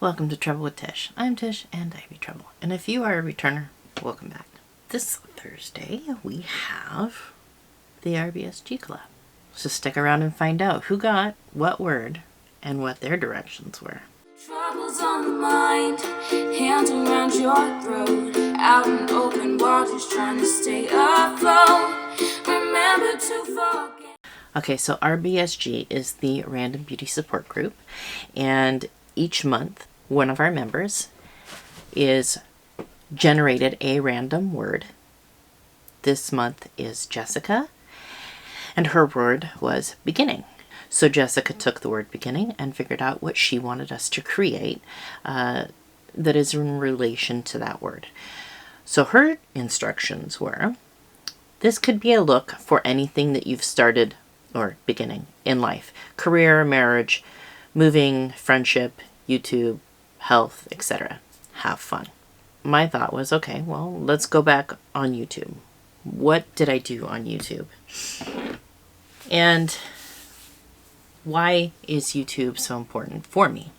Welcome to Trouble with Tish. I'm Tish and I be Trouble. And if you are a returner, welcome back. This Thursday we have the RBSG collab. So stick around and find out who got what word and what their directions were. Troubles on the mind, hands around your throat, out in open waters trying to stay afloat. Remember to forget. Okay, so RBSG is the Random Beauty Support Group, and each month one of our members is generated a random word. This month is Jessica, and her word was beginning. So Jessica took the word beginning and figured out what she wanted us to create that is in relation to that word. So her instructions were, this could be a look for anything that you've started or beginning in life. Career, marriage, moving, friendship, YouTube, health, etc. Have fun. My thought was, okay, well, let's go back on YouTube. What did I do on YouTube? And why is YouTube so important for me?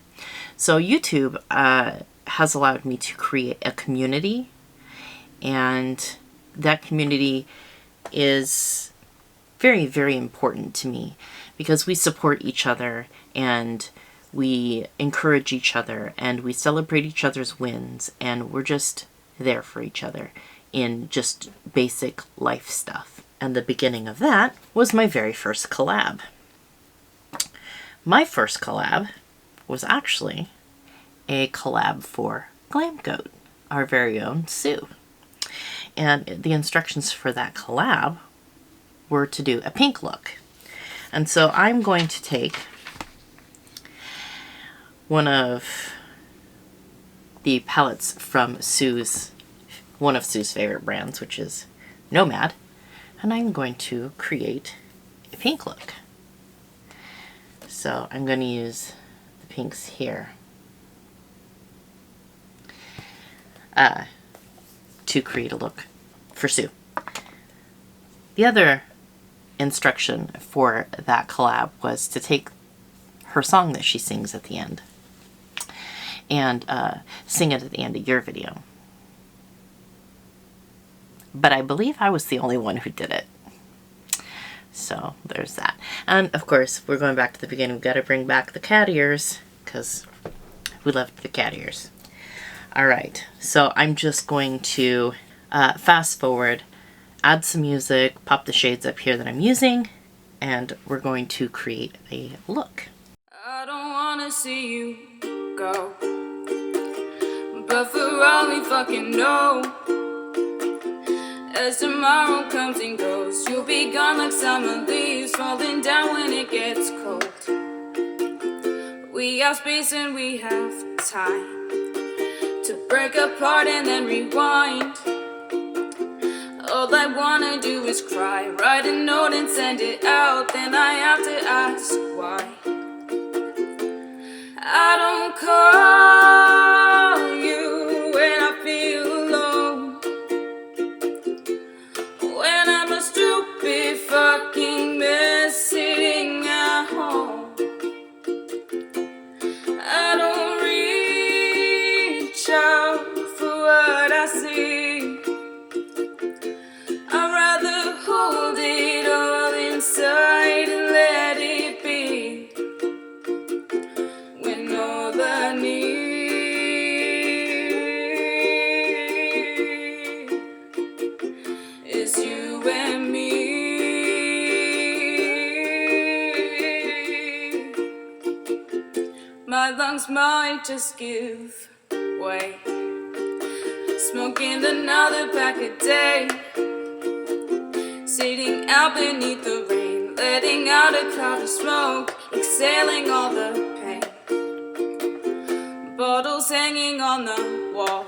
So YouTube has allowed me to create a community, and that community is very, very important to me because we support each other and we encourage each other and we celebrate each other's wins, and we're just there for each other in just basic life stuff. And the beginning of that was my very first collab. My first collab was actually a collab for Glam Goat, our very own Sue. And the instructions for that collab were to do a pink look. And so I'm going to take one of the palettes from one of Sue's favorite brands, which is Nomad, and I'm going to create a pink look. So I'm going to use the pinks here to create a look for Sue. The other instruction for that collab was to take her song that she sings at the end and sing it at the end of your video. But I believe I was the only one who did it. So there's that. And of course, we're going back to the beginning. We've got to bring back the cat ears because we left the cat ears. All right, so I'm just going to fast forward, add some music, pop the shades up here that I'm using, and we're going to create a look. I don't wanna see you go, but for all we fucking know, as tomorrow comes and goes, you'll be gone like summer leaves falling down when it gets cold. We have space and we have time to break apart and then rewind. All I wanna do is cry, write a note and send it out, then I have to ask why. I don't call you when I feel alone, when I'm a stupid fucking mess sitting at home. I don't reach out for what I see. I'd rather hold it all inside and let it be, when all I need is you and me. My lungs might just give way, smoking another pack a day, sitting out beneath the rain, letting out a cloud of smoke, exhaling all the pain. Bottles hanging on the wall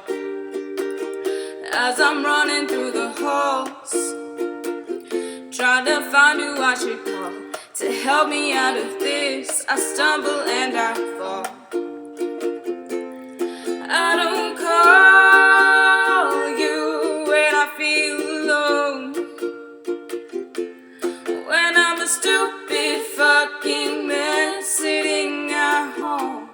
as I'm running through the halls, trying to find who I should call to help me out of this. I stumble and I fall. I don't call you when I feel alone, when I'm a stupid fucking mess sitting at home.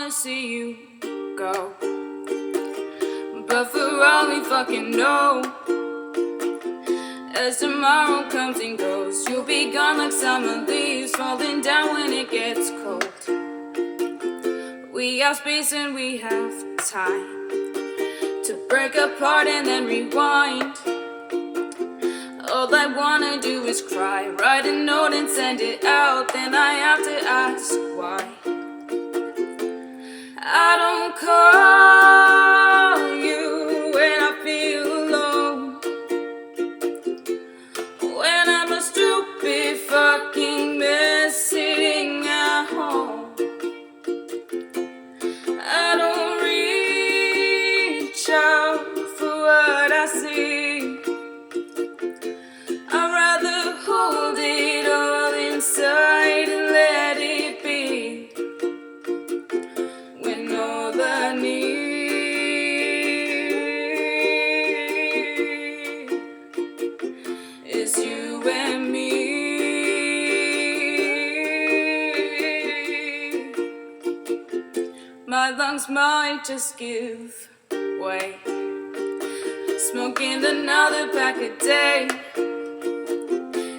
wanna see you go, but for all we fucking know, as tomorrow comes and goes, you'll be gone like summer leaves falling down when it gets cold. We have space and we have time to break apart and then rewind. All I wanna do is cry, write a note and send it out. Then I have to ask why I don't call you when I feel alone, when I'm a stupid fucking mess sitting at home. I don't reach out for what I see. I'd rather hold it all inside and let it be, when all I need is you and me. My lungs might just give way, smoking another pack a day,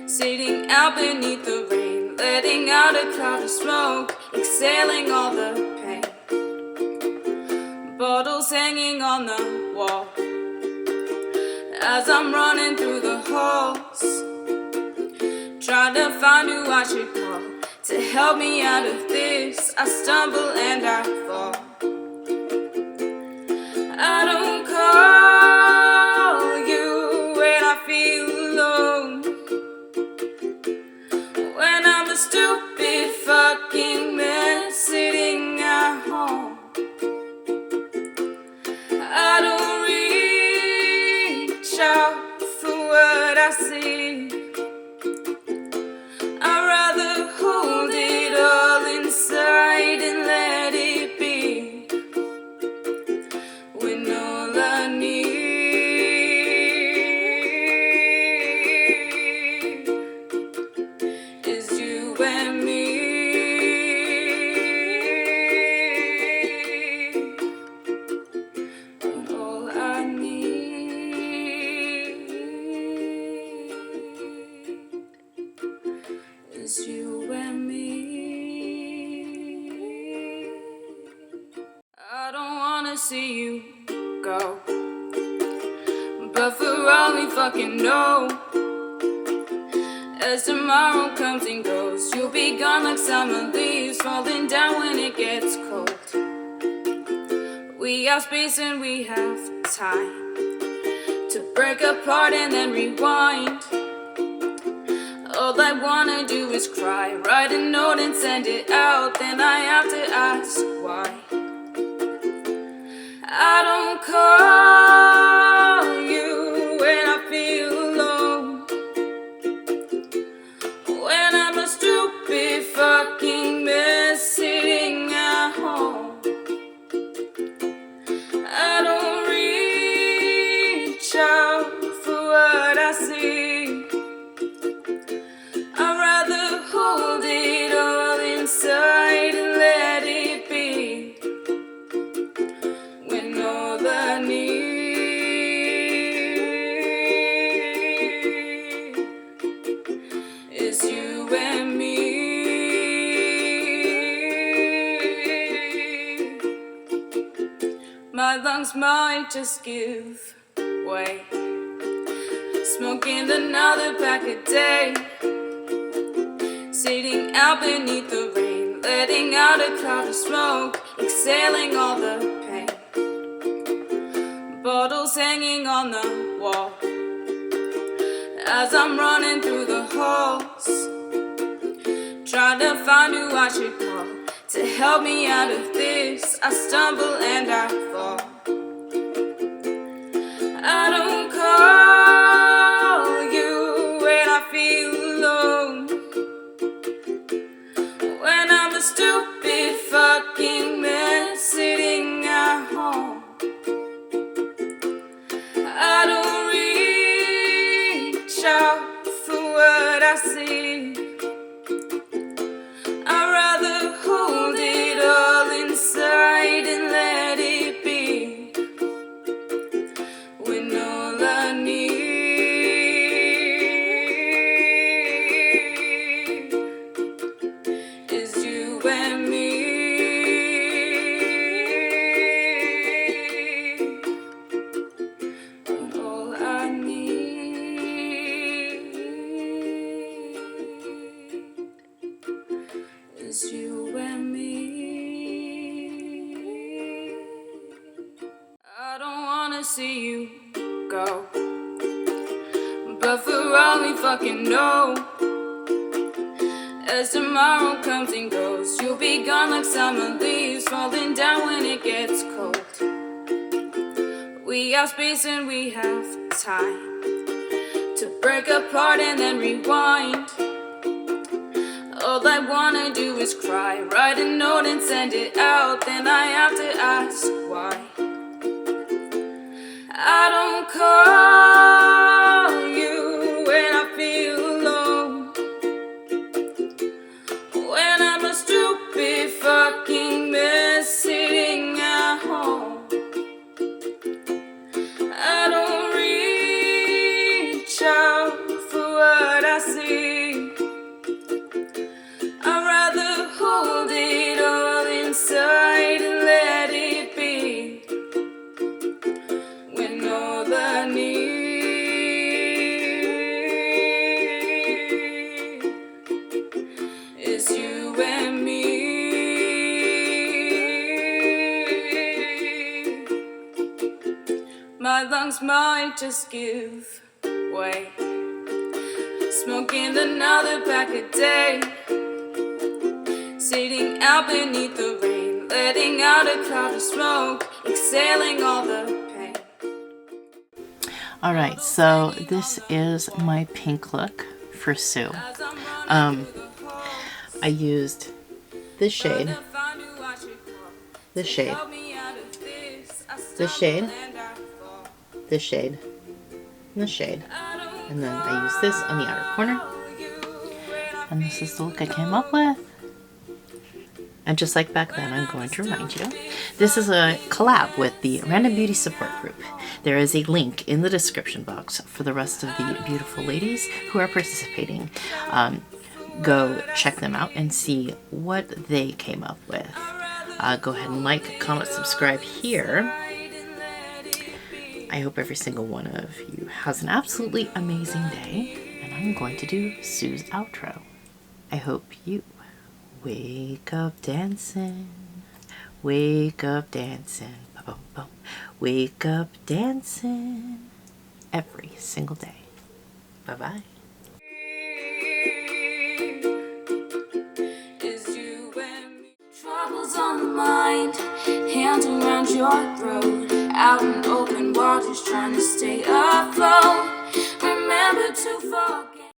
sitting out beneath the rain, letting out a cloud of smoke, exhaling all the pain. Bottles hanging on the wall as I'm running through the halls, trying to find who I should call to help me out of this. I stumble and I fall. I don't call you when I feel alone, when I'm a stupid fucking mess sitting at home. I don't reach out for what I see. I'd rather hold it all inside and let it be, when all I need is you and me. When all I need is you and me. I don't wanna see you go, but for all we fucking know, as tomorrow comes and goes, you'll be gone like summer leaves falling down when it gets cold. We have space and we have time to break apart and then rewind. All I wanna do is cry, write a note and send it out. Then I have to ask why I don't call you when I feel alone, when I'm a stupid fucking mess sitting at home. I don't reach out for what I see. I'd rather hold it all inside and let it be, when all I need is you and me. My lungs might just give way, smoking another pack a day, sitting out beneath the rain, letting out a cloud of smoke, exhaling all the pain. Bottles hanging on the wall as I'm running through the halls, trying to find who I should call to help me out of this. I stumble and I fall. I don't call you when I feel alone, when I'm a stupid fucking mess sitting at home. I don't reach out for what I see. I'd rather hold it all inside. wanna see you go. But for all we fucking know, as tomorrow comes and goes, you'll be gone like summer leaves falling down when it gets cold. We have space and we have time to break apart and then rewind. All I wanna do is cry, write a note and send it out. Then I have to ask why I don't call you when I feel alone, when I'm a stupid fucking mess sitting at home. I don't reach out for what I see. I'd rather hold it all inside and let it be, when all I need is you and me. My lungs might just give way, smoking another pack a day, sitting out beneath the rain, letting out a cloud of smoke, exhaling all the pain. Alright, so this is my pink look for Sue. I used this shade, this shade, this shade, this shade, and this shade. And then I used this on the outer corner. And this is the look I came up with. And just like back then, I'm going to remind you, this is a collab with the Random Beauty Support Group. There is a link in the description box for the rest of the beautiful ladies who are participating. Go check them out and see what they came up with. Go ahead and like, comment, subscribe here. I hope every single one of you has an absolutely amazing day. And I'm going to do Sue's outro. I hope you wake up dancing, wake up dancing, boom, boom. Wake up dancing every single day. Bye-bye. Troubles on the mind, hands around your throat, out in open waters trying to stay afloat. Remember to fall.